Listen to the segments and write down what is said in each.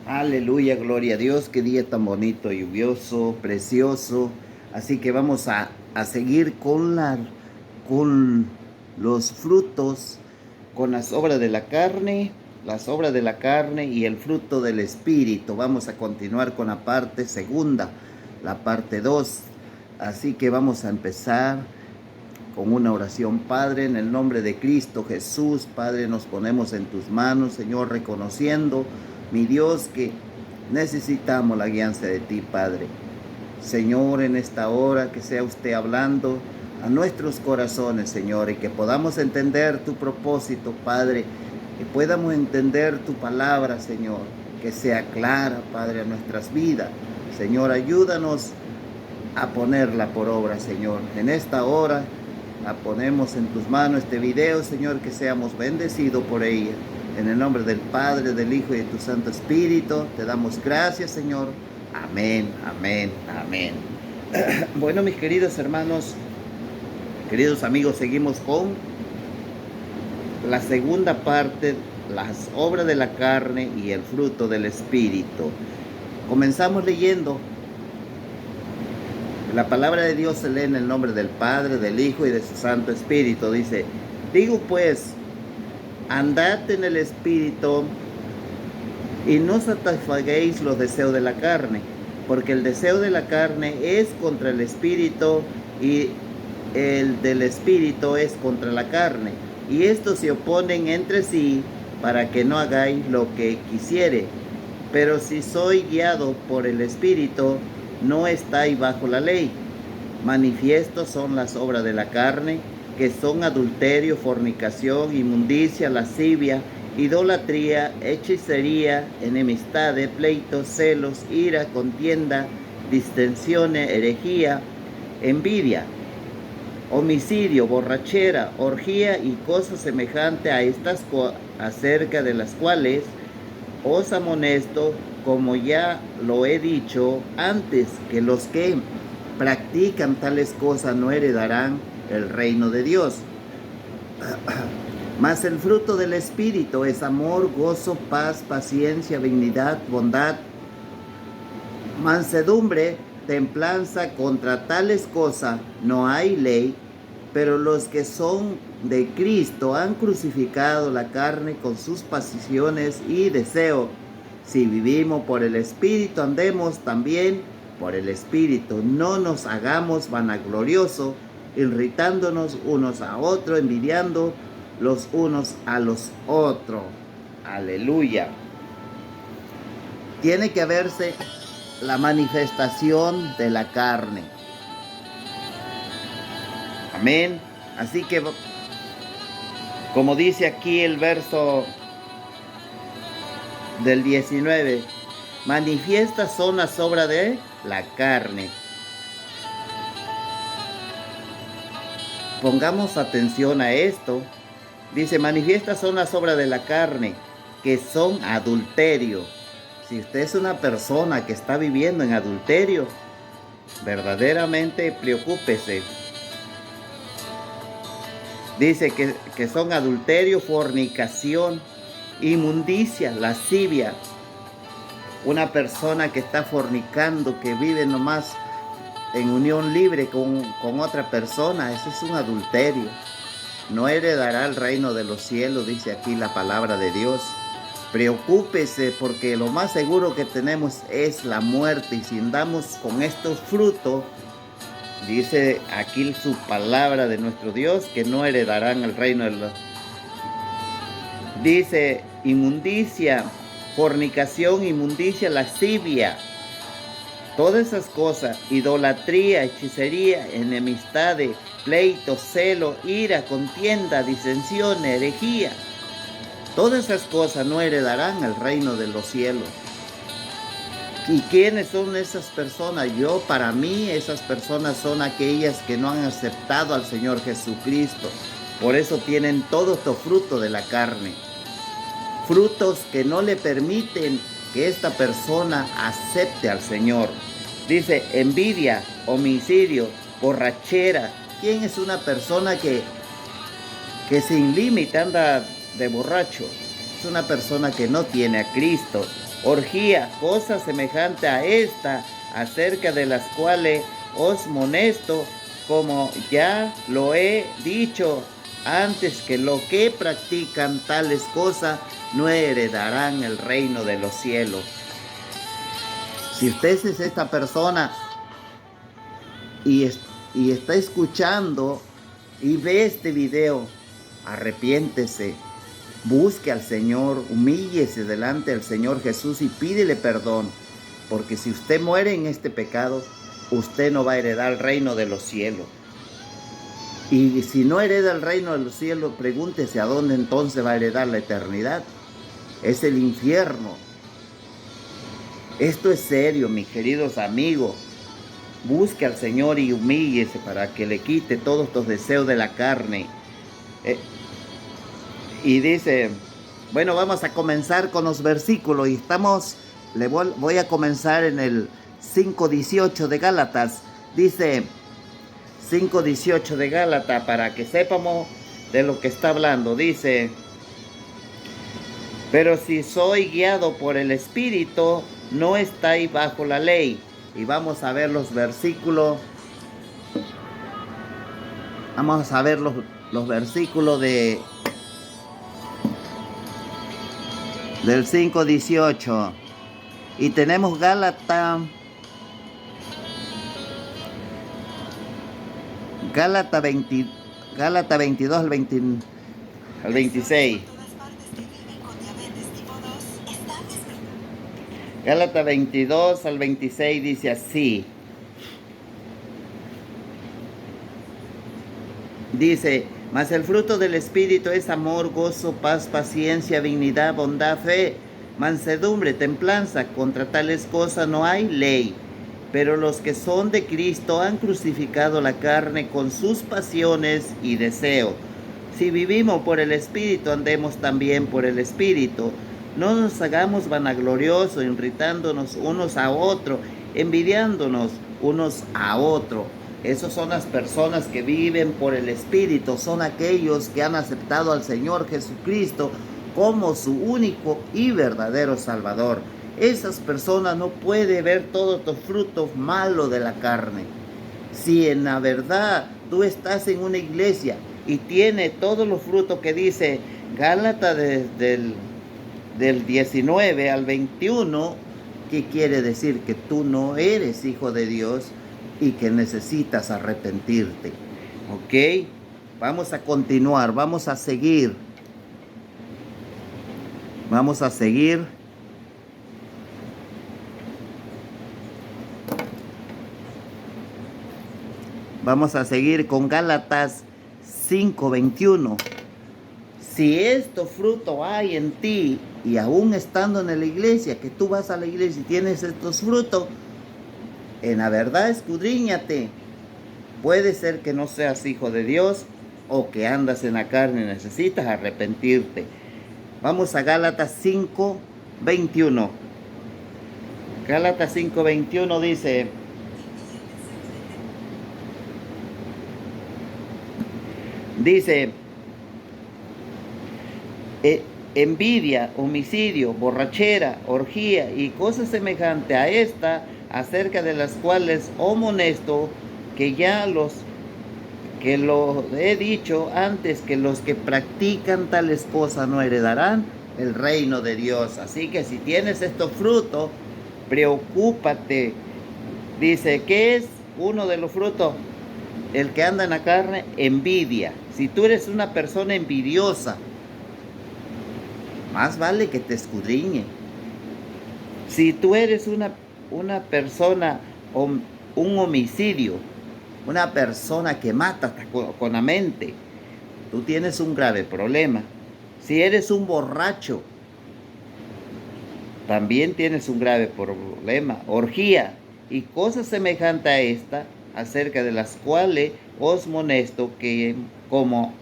Aleluya, gloria a Dios, qué día tan bonito, lluvioso, precioso. Así que vamos a seguir con los frutos, con las obras de la carne, las obras de la carne y el fruto del Espíritu. Vamos a continuar con la parte segunda, la parte 2. Así que vamos a empezar con una oración. Padre, en el nombre de Cristo Jesús, Padre, nos ponemos en tus manos, Señor, reconociendo, mi Dios, que necesitamos la guianza de ti, Padre. Señor, en esta hora que sea usted hablando a nuestros corazones, Señor, y que podamos entender tu propósito, Padre, que podamos entender tu palabra, Señor, que sea clara, Padre, a nuestras vidas. Señor, ayúdanos a ponerla por obra, Señor. En esta hora la ponemos en tus manos este video, Señor, que seamos bendecidos por ella. En el nombre del Padre, del Hijo y de tu Santo Espíritu, te damos gracias, Señor. Amén, amén, amén. Bueno, mis queridos hermanos, queridos amigos, seguimos con la segunda parte, las obras de la carne y el fruto del Espíritu. Comenzamos leyendo. La palabra de Dios se lee en el nombre del Padre, del Hijo y de su Santo Espíritu. Dice, digo pues, andad en el Espíritu y no satisfagáis los deseos de la carne, porque el deseo de la carne es contra el Espíritu y el del Espíritu es contra la carne. Y estos se oponen entre sí para que no hagáis lo que quisiere. Pero si soy guiado por el Espíritu, no estáis bajo la ley. Manifiestos son las obras de la carne, que son adulterio, fornicación, inmundicia, lascivia, idolatría, hechicería, enemistades, pleitos, celos, ira, contienda, distensiones, herejía, envidia, homicidio, borrachera, orgía y cosas semejantes a estas acerca de las cuales os amonesto, como ya lo he dicho antes, que los que practican tales cosas no heredarán el reino de Dios. Mas el fruto del Espíritu es amor, gozo, paz, paciencia, benignidad, bondad, mansedumbre, templanza. Contra tales cosas no hay ley. Pero los que son de Cristo han crucificado la carne con sus pasiones y deseos. Si vivimos por el Espíritu, andemos también por el Espíritu. No nos hagamos vanagloriosos, irritándonos unos a otros, envidiando los unos a los otros. Aleluya. Tiene que verse la manifestación de la carne. Amén. Así que, como dice aquí el verso del 19, manifiestas son las obras de la carne. Pongamos atención a esto. Dice, manifiestas son las obras de la carne, que son adulterio. Si usted es una persona que está viviendo en adulterio, verdaderamente preocúpese. Dice que son adulterio, fornicación, inmundicia, lascivia. Una persona que está fornicando, que vive nomás en unión libre con otra persona, eso es un adulterio. No heredará el reino de los cielos, dice aquí la palabra de Dios. Preocúpese, porque lo más seguro que tenemos es la muerte. Y si andamos con estos frutos, dice aquí su palabra de nuestro Dios, que no heredarán el reino de los... Dice inmundicia, fornicación, inmundicia, lascivia. Todas esas cosas, idolatría, hechicería, enemistades, pleito, celo, ira, contienda, disensión, herejía. Todas esas cosas no heredarán el reino de los cielos. ¿Y quiénes son esas personas? Para mí, esas personas son aquellas que no han aceptado al Señor Jesucristo. Por eso tienen todos estos frutos de la carne. Frutos que no le permiten que esta persona acepte al Señor. Dice envidia, homicidio, borrachera. ¿Quién es una persona que sin límite anda de borracho? Es una persona que no tiene a Cristo. orgía, cosa semejante a esta, acerca de las cuales os molesto, como ya lo he dicho antes, que lo que practican tales cosas no heredarán el reino de los cielos. Si usted es esta persona y, y está escuchando y ve este video, arrepiéntese, busque al Señor, humíllese delante del Señor Jesús y pídele perdón, porque si usted muere en este pecado, usted no va a heredar el reino de los cielos. Y si no hereda el reino de los cielos, pregúntese a dónde entonces va a heredar la eternidad. Es el infierno. Esto es serio, mis queridos amigos. Busque al Señor y humíllese para que le quite todos estos deseos de la carne. Y dice, bueno, vamos a comenzar con los versículos. Y voy a comenzar en el 5:18 de Gálatas. Dice 5:18 de Gálatas, para que sepamos de lo que está hablando. Dice, pero si soy guiado por el Espíritu, no estáis bajo la ley. Y vamos a ver los versículos. Vamos a ver los versículos del 5:18. Y tenemos Gálatas 22 al 26. Gálatas 22 al 26 dice así. Dice, mas el fruto del Espíritu es amor, gozo, paz, paciencia, benignidad, bondad, fe, mansedumbre, templanza. Contra tales cosas no hay ley. Pero los que son de Cristo han crucificado la carne con sus pasiones y deseos. Si vivimos por el Espíritu, andemos también por el Espíritu. No nos hagamos vanagloriosos, irritándonos unos a otros, envidiándonos unos a otros. Esas son las personas que viven por el Espíritu, son aquellos que han aceptado al Señor Jesucristo como su único y verdadero Salvador. Esas personas no pueden ver todos los frutos malos de la carne. Si en la verdad tú estás en una iglesia y tiene todos los frutos que dice Gálatas del 19 al 21, ¿qué quiere decir? Que tú no eres hijo de Dios y que necesitas arrepentirte. ¿Ok? Vamos a continuar, vamos a seguir. Vamos a seguir. Vamos a seguir con Gálatas 5:21. Si estos frutos hay en ti, y aún estando en la iglesia, que tú vas a la iglesia y tienes estos frutos, en la verdad escudriñate. Puede ser que no seas hijo de Dios o que andas en la carne y necesitas arrepentirte. Vamos a Gálatas 5:21. Gálatas 5:21 dice, envidia, homicidio, borrachera, orgía y cosas semejantes a esta, acerca de las cuales amonesto, que lo he dicho antes, que los que practican tales cosas no heredarán el reino de Dios. Así que si tienes estos frutos, preocúpate. Dice, ¿qué es uno de los frutos? El que anda en la carne, envidia. Si tú eres una persona envidiosa, más vale que te escudriñe. Si tú eres una persona, un homicidio, una persona que mata con la mente, tú tienes un grave problema. Si eres un borracho, también tienes un grave problema. Orgía y cosas semejantes a esta, acerca de las cuales os molesto, que como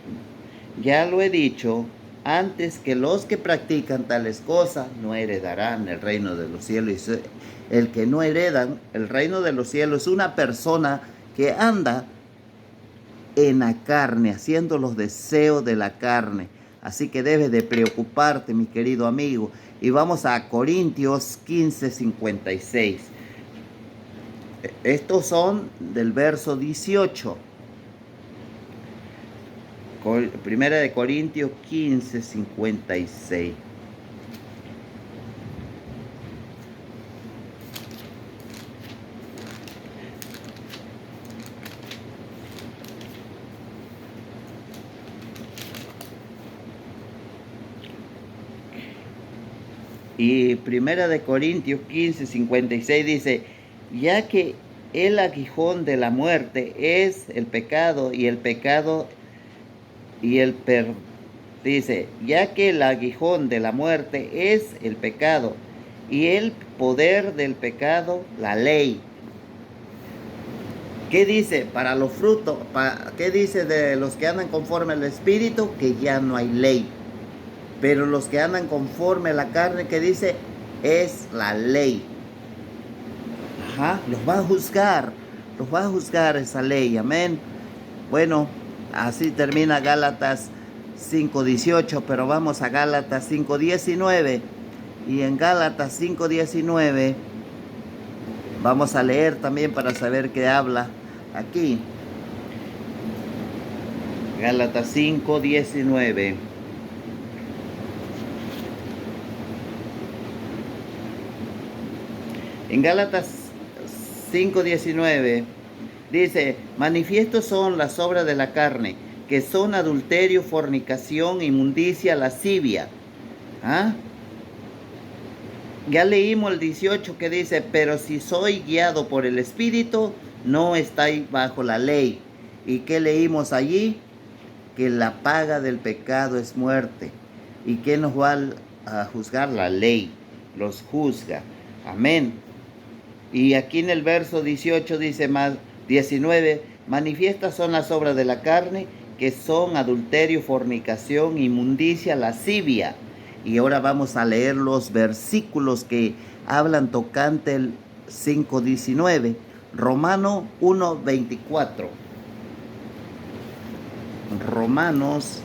ya lo he dicho antes, que los que practican tales cosas no heredarán el reino de los cielos. Y el que no heredan el reino de los cielos es una persona que anda en la carne, haciendo los deseos de la carne. Así que debes de preocuparte, mi querido amigo, Y vamos a Corintios 15:56. Estos son del verso 18. Primera de Corintios 15:56. Y Primera de Corintios 15:56 dice, ya que el aguijón de la muerte es el pecado y el pecado dice, ya que el aguijón de la muerte es el pecado y el poder del pecado, la ley. ¿Qué dice? Para los frutos, ¿qué dice de los que andan conforme al Espíritu? Que ya no hay ley. Pero los que andan conforme a la carne, ¿qué dice? Es la ley. Los va a juzgar esa ley, amén. Bueno, así termina Gálatas 5:18, pero vamos a Gálatas 5:19. Y en Gálatas 5:19 vamos a leer también para saber qué habla aquí. Gálatas 5:19. En Gálatas 5:19 dice, manifiestos son las obras de la carne, que son adulterio, fornicación, inmundicia, lascivia. Ya leímos el 18 que dice, pero si soy guiado por el Espíritu, no estáis bajo la ley. ¿Y qué leímos allí? Que la paga del pecado es muerte. ¿Y qué nos va a juzgar? La ley los juzga. Amén. Y aquí en el verso 18 dice más 19, manifiestas son las obras de la carne, que son adulterio, fornicación, inmundicia, lascivia. Y ahora vamos a leer los versículos que hablan tocante el 5:19. Romano 1:24. Romanos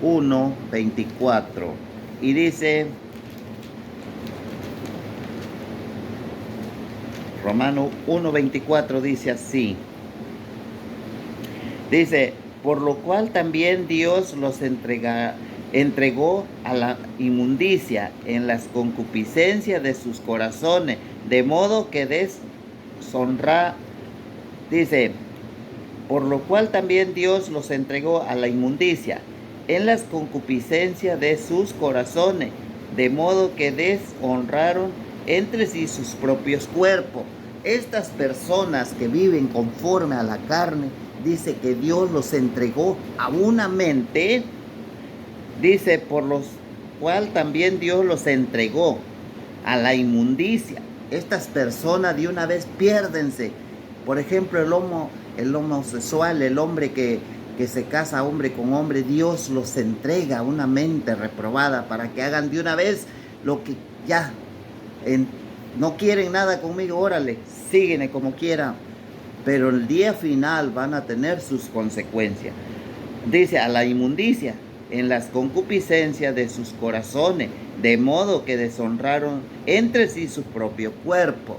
1:24. Y dice, Romano 1:24 dice así. Dice, por lo cual también Dios los entregó a la inmundicia en las concupiscencias de sus corazones, de modo que dice, por lo cual también Dios los entregó a la inmundicia en las concupiscencias de sus corazones, de modo que deshonraron entre sí sus propios cuerpos. Estas personas que viven conforme a la carne, dice que Dios los entregó a una mente, dice, por lo cual también Dios los entregó a la inmundicia. Estas personas de una vez piérdense. Por ejemplo, el homosexual, el hombre que se casa hombre con hombre, Dios los entrega a una mente reprobada para que hagan de una vez lo que ya no quieren nada conmigo, órale, sígueme como quieran. Pero el día final van a tener sus consecuencias. Dice, a la inmundicia en las concupiscencias de sus corazones, de modo que deshonraron entre sí su propio cuerpo.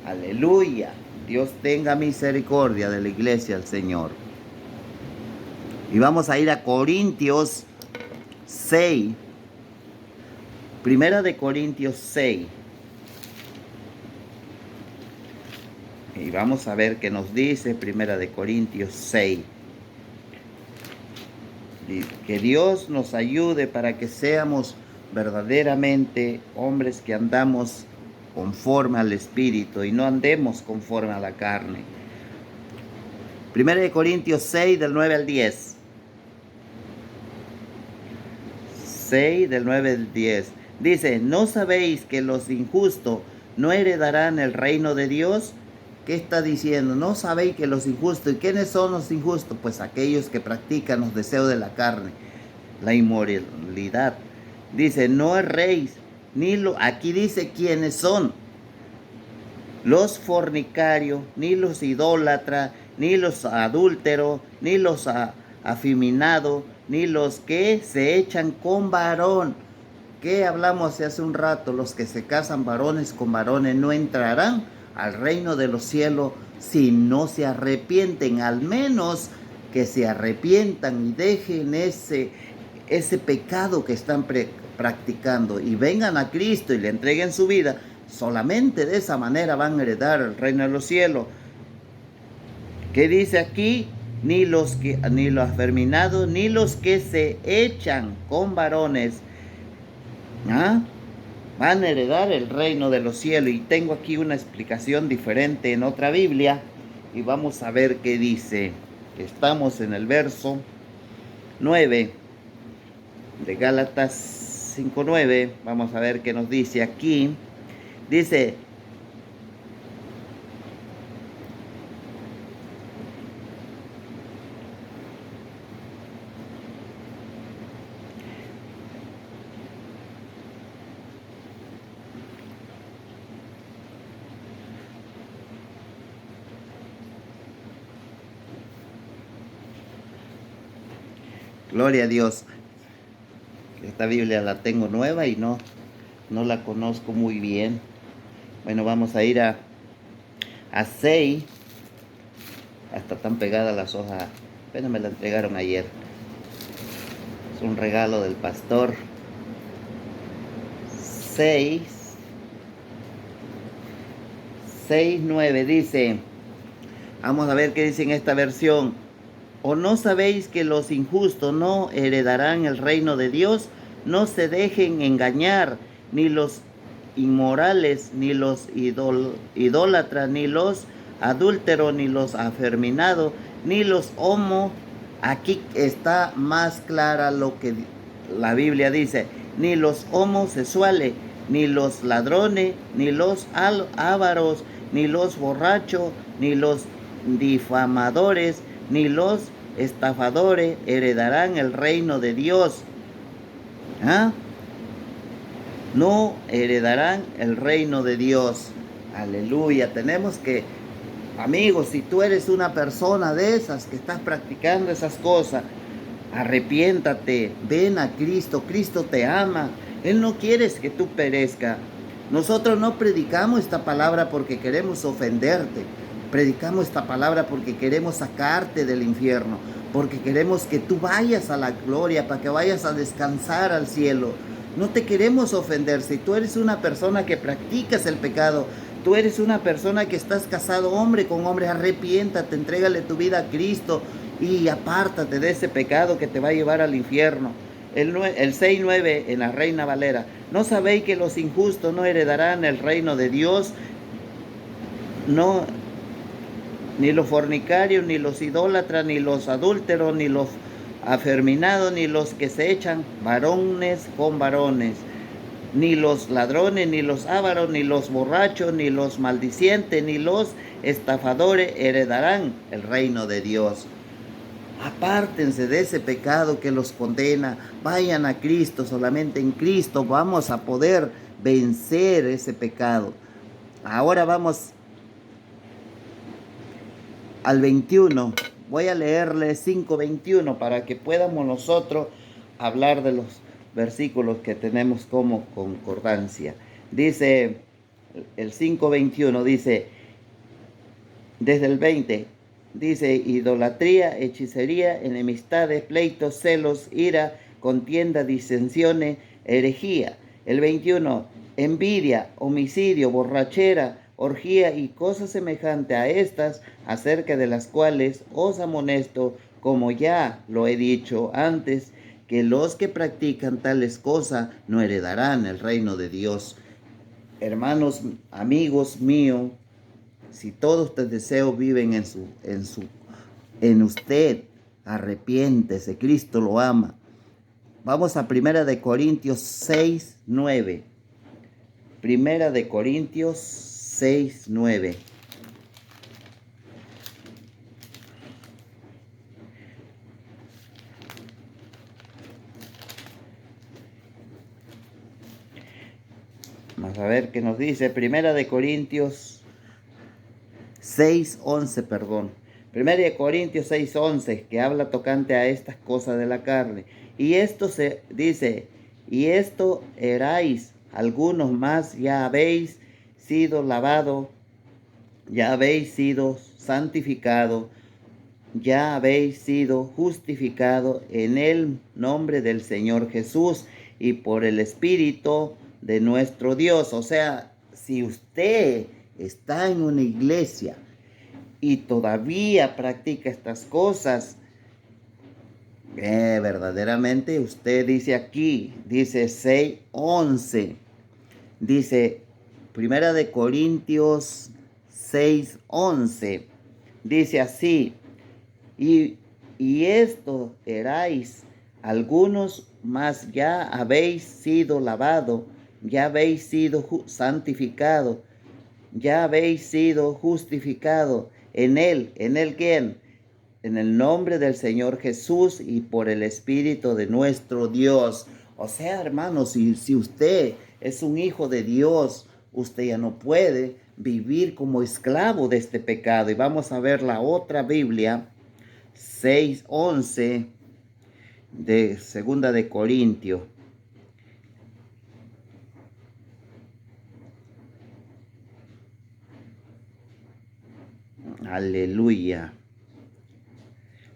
Aleluya. Dios tenga misericordia de la iglesia del Señor. Y vamos a ir a Corintios 6. Primera de Corintios 6. Y vamos a ver qué nos dice Primera de Corintios 6. Que Dios nos ayude para que seamos verdaderamente hombres que andamos conforme al Espíritu y no andemos conforme a la carne. Primera de Corintios 6, del 9 al 10. 6, del 9 al 10. Dice, ¿no sabéis que los injustos no heredarán el reino de Dios? ¿Qué está diciendo? ¿No sabéis que los injustos? ¿Y quiénes son los injustos? Pues aquellos que practican los deseos de la carne, la inmoralidad. Dice, no erréis, aquí dice quiénes son. Los fornicarios, ni los idólatras, ni los adúlteros, ni los afeminados, ni los que se echan con varón. ¿Qué hablamos hace un rato? Los que se casan varones con varones no entrarán al reino de los cielos si no se arrepienten. Al menos que se arrepientan y dejen ese pecado que están practicando y vengan a Cristo y le entreguen su vida. Solamente de esa manera van a heredar el reino de los cielos. ¿Qué dice aquí? Ni los afeminados, ni los que se echan con varones, van a heredar el reino de los cielos. Y tengo aquí una explicación diferente en otra Biblia. Y vamos a ver qué dice. Estamos en el verso 9 de Gálatas 5:9. Vamos a ver qué nos dice aquí. Dice: gloria a Dios. Esta Biblia la tengo nueva y no la conozco muy bien. Bueno, vamos a ir a 6. Hasta tan pegadas las hojas. Apenas me la entregaron ayer. Es un regalo del pastor. 6:9 dice. Vamos a ver qué dice en esta versión. ¿O no sabéis que los injustos no heredarán el reino de Dios? No se dejen engañar, ni los inmorales, ni los idólatras, ni los adúlteros, ni los afeminados, ni los homos. Aquí está más clara lo que la Biblia dice. Ni los homosexuales, ni los ladrones, ni los ávaros, ni los borrachos, ni los difamadores, ni los estafadores heredarán el reino de Dios. No heredarán el reino de Dios. Aleluya. Tenemos que, amigos, si tú eres una persona de esas que estás practicando esas cosas, arrepiéntate, ven a Cristo. Cristo te ama. Él no quiere que tú perezcas. Nosotros no predicamos esta palabra porque queremos ofenderte. Predicamos esta palabra porque queremos sacarte del infierno, porque queremos que tú vayas a la gloria, para que vayas a descansar al cielo. No te queremos ofender. Si tú eres una persona que practicas el pecado, tú eres una persona que estás casado hombre con hombre, arrepiéntate, entrégale tu vida a Cristo y apártate de ese pecado que te va a llevar al infierno. El 6:9 en la Reina Valera. ¿No sabéis que los injustos no heredarán el reino de Dios? No, ni los fornicarios, ni los idólatras, ni los adúlteros, ni los afeminados, ni los que se echan varones con varones, ni los ladrones, ni los ávaros, ni los borrachos, ni los maldicientes, ni los estafadores heredarán el reino de Dios. Apártense de ese pecado que los condena. Vayan a Cristo. Solamente en Cristo vamos a poder vencer ese pecado. Ahora vamos al 21. Voy a leerle 5:21 para que podamos nosotros hablar de los versículos que tenemos como concordancia. Dice el 5:21, dice desde el 20, dice: idolatría, hechicería, enemistades, pleitos, celos, ira, contienda, disensiones, herejía. El 21, envidia, homicidio, borrachera, orgía y cosas semejantes a estas, acerca de las cuales os amonesto, como ya lo he dicho antes, que los que practican tales cosas no heredarán el reino de Dios. Hermanos, amigos míos, si todos estos deseos viven en usted, arrepiéntese, Cristo lo ama. Vamos a 1 Corintios 6:9. 1 Corintios 6:9. Vamos a ver qué nos dice. 1 Corintios 6:11, perdón. 1 Corintios 6:11, que habla tocante a estas cosas de la carne. Y esto se dice: y esto erais algunos, más ya habéis sido lavado, ya habéis sido santificado, ya habéis sido justificado en el nombre del Señor Jesús y por el Espíritu de nuestro Dios. O sea, si usted está en una iglesia y todavía practica estas cosas, verdaderamente usted dice aquí, dice 6:11, dice Primera de Corintios 6:11, dice así: y esto erais algunos, mas ya habéis sido lavado, ya habéis sido santificado, ya habéis sido justificado en él. ¿En él quién? En el nombre del Señor Jesús y por el Espíritu de nuestro Dios. O sea, hermanos, si usted es un hijo de Dios, usted ya no puede vivir como esclavo de este pecado. Y vamos a ver la otra Biblia, 6:11 de Segunda de Corintios. Aleluya.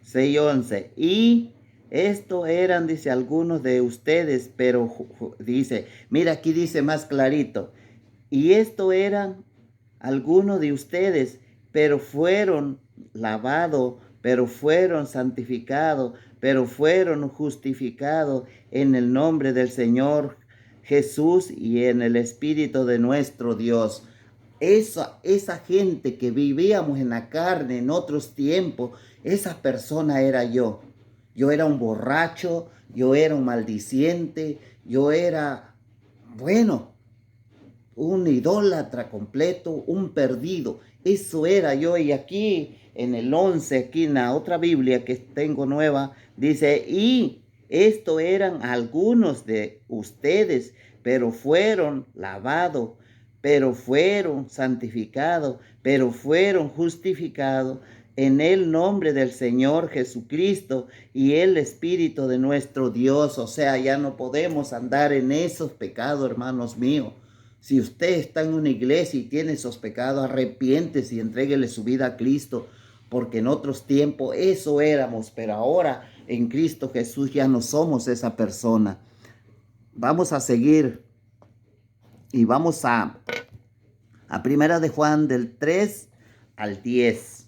6:11. Y esto eran, dice, algunos de ustedes, pero dice, mira, aquí dice más clarito. Y esto eran algunos de ustedes, pero fueron lavados, pero fueron santificados, pero fueron justificados en el nombre del Señor Jesús y en el Espíritu de nuestro Dios. Esa gente que vivíamos en la carne en otros tiempos, esa persona era yo. Yo era un borracho, yo era un maldiciente, yo era, bueno, un idólatra completo, un perdido. Eso era yo. Y aquí en el 11, aquí en la otra Biblia que tengo nueva, dice, y esto eran algunos de ustedes, pero fueron lavados, pero fueron santificados, pero fueron justificados en el nombre del Señor Jesucristo y el Espíritu de nuestro Dios. O sea, ya no podemos andar en esos pecados, hermanos míos. Si usted está en una iglesia y tiene esos pecados, arrepiéntese y entréguele su vida a Cristo, porque en otros tiempos eso éramos, pero ahora en Cristo Jesús ya no somos esa persona. Vamos a seguir y vamos a Primera de Juan del 3 al 10.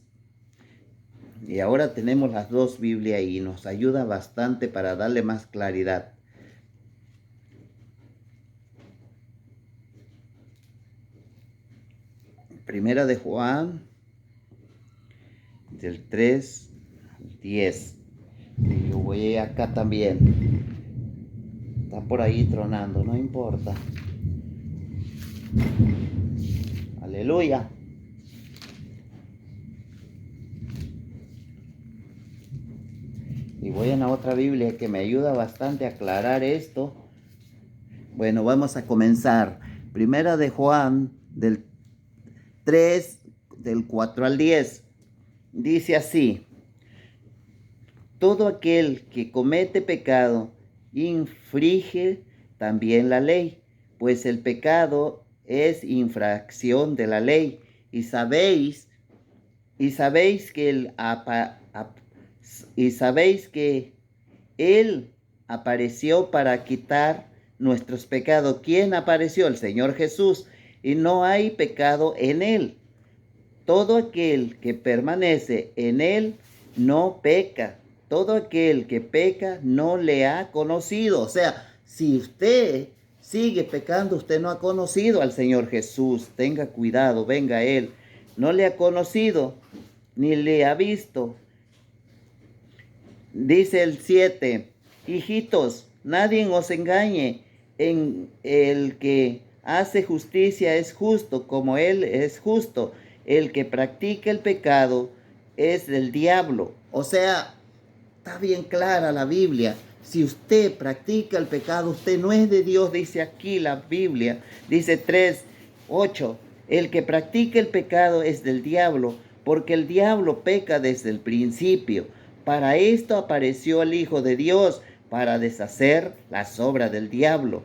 Y ahora tenemos las dos Biblias y nos ayuda bastante para darle más claridad. Primera de Juan, del 3 al 10. Y yo voy acá también. Está por ahí tronando, no importa. Aleluya. Y voy en la otra Biblia que me ayuda bastante a aclarar esto. Bueno, vamos a comenzar. Primera de Juan, del 3, del 4 al 10. Dice así: todo aquel que comete pecado infringe también la ley, pues el pecado es infracción de la ley. Y sabéis que Él apareció para quitar nuestros pecados. ¿Quién apareció? El Señor Jesús. Y no hay pecado en Él. Todo aquel que permanece en Él no peca. Todo aquel que peca no le ha conocido. O sea, si usted sigue pecando, usted no ha conocido al Señor Jesús. Tenga cuidado, venga a Él. No le ha conocido ni le ha visto. Dice el 7, hijitos, nadie os engañe. En el que hace justicia es justo, como Él es justo. El que practica el pecado es del diablo. O sea, está bien clara la Biblia. Si usted practica el pecado, usted no es de Dios, dice aquí la Biblia. Dice 3:8, el que practica el pecado es del diablo, porque el diablo peca desde el principio. Para esto apareció el Hijo de Dios, para deshacer las obras del diablo.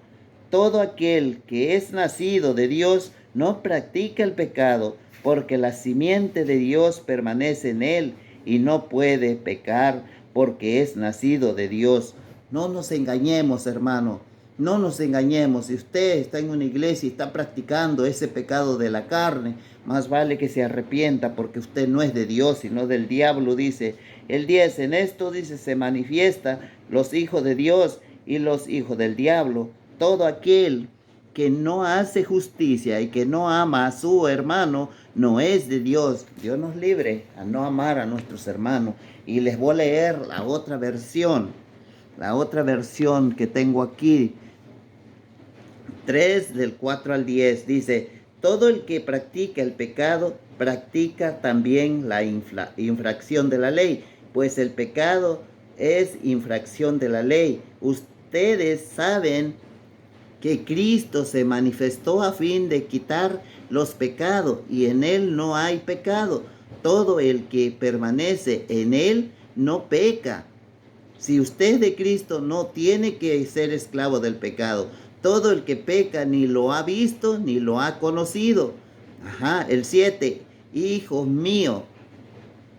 Todo aquel que es nacido de Dios no practica el pecado, porque la simiente de Dios permanece en él y no puede pecar porque es nacido de Dios. No nos engañemos, hermano. No nos engañemos. Si usted está en una iglesia y está practicando ese pecado de la carne, más vale que se arrepienta, porque usted no es de Dios, sino del diablo, dice el 10. En esto, dice, se manifiesta los hijos de Dios y los hijos del diablo. Todo aquel que no hace justicia y que no ama a su hermano no es de Dios. Dios nos libre a no amar a nuestros hermanos. Y les voy a leer la otra versión que tengo aquí. 3 del 4 al 10 dice: todo el que practica el pecado practica también la infracción de la ley, pues el pecado es infracción de la ley. Ustedes saben que Cristo se manifestó a fin de quitar los pecados, y en él no hay pecado. Todo el que permanece en él no peca. Si usted es de Cristo, no tiene que ser esclavo del pecado. Todo el que peca ni lo ha visto ni lo ha conocido. El 7. Hijos míos,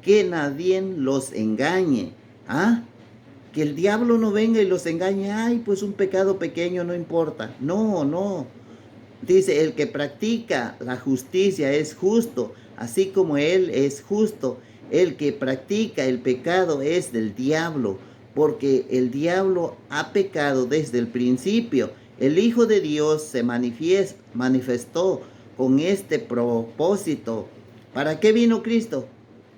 que nadie los engañe. Que el diablo no venga y los engañe. Pues un pecado pequeño no importa. No. Dice, el que practica la justicia es justo, así como él es justo. El que practica el pecado es del diablo, porque el diablo ha pecado desde el principio. El Hijo de Dios se manifestó con este propósito. ¿Para qué vino Cristo?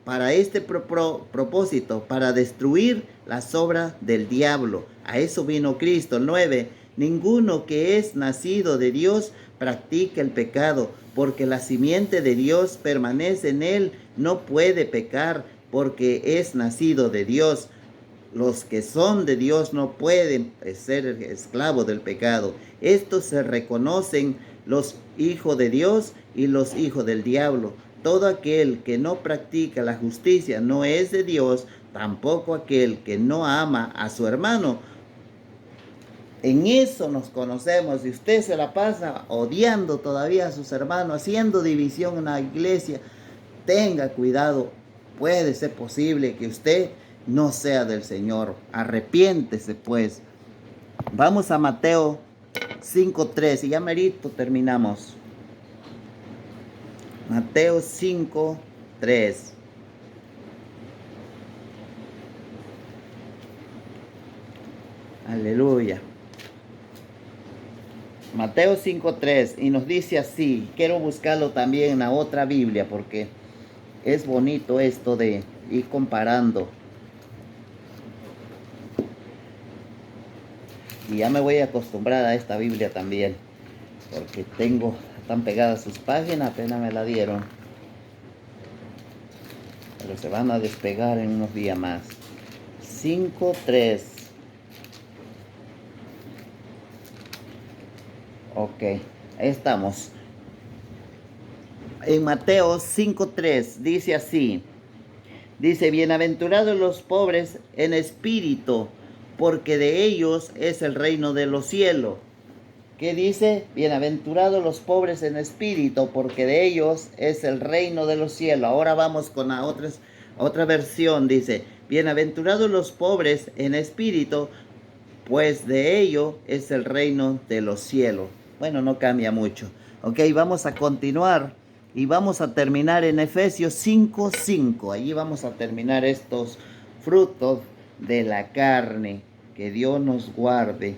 Para este propósito, para destruir las obras del diablo. A eso vino Cristo. 9. Ninguno que es nacido de Dios practica el pecado, porque la simiente de Dios permanece en él. No puede pecar, porque es nacido de Dios. Los que son de Dios no pueden ser esclavos del pecado. Estos se reconocen los hijos de Dios y los hijos del diablo. Todo aquel que no practica la justicia no es de Dios, tampoco aquel que no ama a su hermano. En eso nos conocemos. Si usted se la pasa odiando todavía a sus hermanos, haciendo división en la iglesia, tenga cuidado. Puede ser posible que usted no sea del Señor. Arrepiéntese, pues. Vamos a Mateo 5:3 y ya merito terminamos. Mateo 5:3. Aleluya. Mateo 5:3, y nos dice así. Quiero buscarlo también en la otra Biblia, porque es bonito esto de ir comparando. Y ya me voy a acostumbrar a esta Biblia también, porque están pegadas sus páginas, apenas me la dieron. Pero se van a despegar en unos días más. 5:3. Ok, ahí estamos. En Mateo 5:3 dice así. Dice: bienaventurados los pobres en espíritu, porque de ellos es el reino de los cielos. ¿Qué dice? Bienaventurados los pobres en espíritu, porque de ellos es el reino de los cielos. Ahora vamos con la otra versión. Dice: bienaventurados los pobres en espíritu, pues de ellos es el reino de los cielos. Bueno, no cambia mucho. Ok, vamos a continuar y vamos a terminar en Efesios 5:5. Allí vamos a terminar estos frutos de la carne. Que Dios nos guarde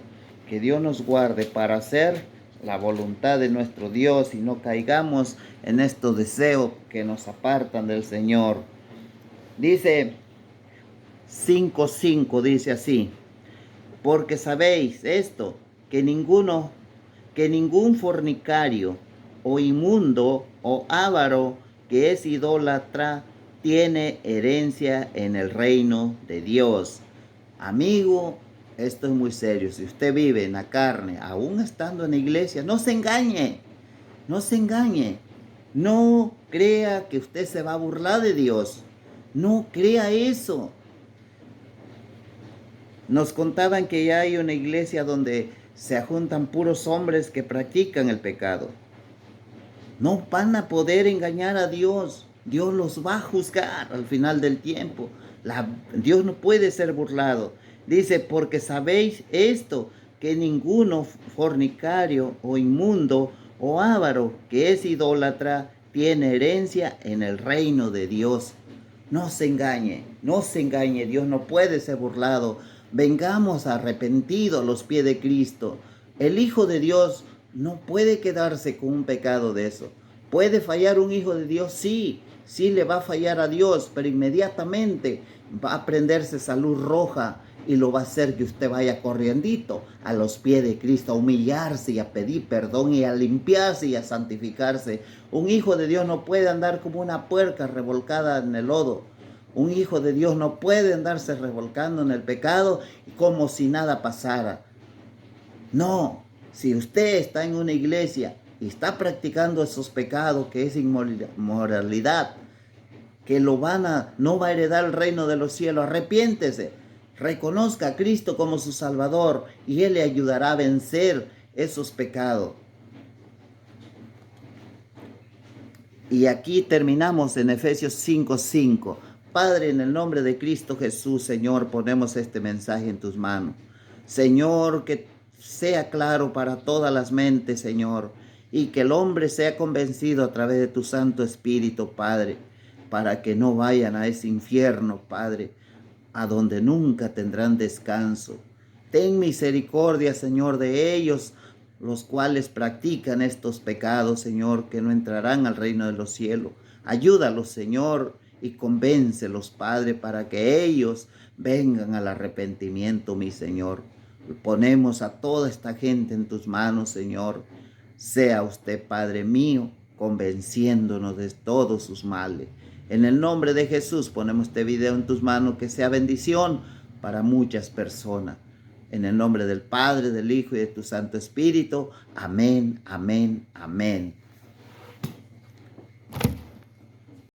para hacer la voluntad de nuestro Dios y no caigamos en estos deseos que nos apartan del Señor. Dice 5:5, dice así: porque sabéis esto, que ningún fornicario o inmundo o avaro que es idólatra tiene herencia en el reino de Dios. Amigo, esto es muy serio. Si usted vive en la carne, aún estando en la iglesia, no se engañe. No crea que usted se va a burlar de Dios. No crea eso. Nos contaban que ya hay una iglesia donde se juntan puros hombres que practican el pecado. No van a poder engañar a Dios. Dios los va a juzgar al final del tiempo. Dios no puede ser burlado. Dice, porque sabéis esto, que ninguno fornicario o inmundo o avaro que es idólatra tiene herencia en el reino de Dios. No se engañe, no se engañe. Dios no puede ser burlado. Vengamos arrepentidos a los pies de Cristo. El Hijo de Dios no puede quedarse con un pecado de eso. ¿Puede fallar un hijo de Dios? Sí, sí le va a fallar a Dios, pero inmediatamente va a prenderse esa luz roja y lo va a hacer que usted vaya corriendito a los pies de Cristo, a humillarse y a pedir perdón y a limpiarse y a santificarse. Un hijo de Dios no puede andar como una puerca revolcada en el lodo. Un hijo de Dios no puede andarse revolcando en el pecado como si nada pasara. No, si usted está en una iglesia y está practicando esos pecados, que es inmoralidad, que no va a heredar el reino de los cielos, arrepiéntese, reconozca a Cristo como su Salvador y Él le ayudará a vencer esos pecados. Y aquí terminamos en Efesios 5:5. Padre, en el nombre de Cristo Jesús, Señor, ponemos este mensaje en tus manos. Señor, que sea claro para todas las mentes, Señor, y que el hombre sea convencido a través de tu Santo Espíritu, Padre, para que no vayan a ese infierno, Padre, a donde nunca tendrán descanso. Ten misericordia, Señor, de ellos, los cuales practican estos pecados, Señor, que no entrarán al reino de los cielos. Ayúdalos, Señor, y convéncelos, Padre, para que ellos vengan al arrepentimiento, mi Señor. Ponemos a toda esta gente en tus manos, Señor. Sea usted, Padre mío, convenciéndonos de todos sus males. En el nombre de Jesús ponemos este video en tus manos, que sea bendición para muchas personas. En el nombre del Padre, del Hijo y de tu Santo Espíritu. Amén, amén, amén.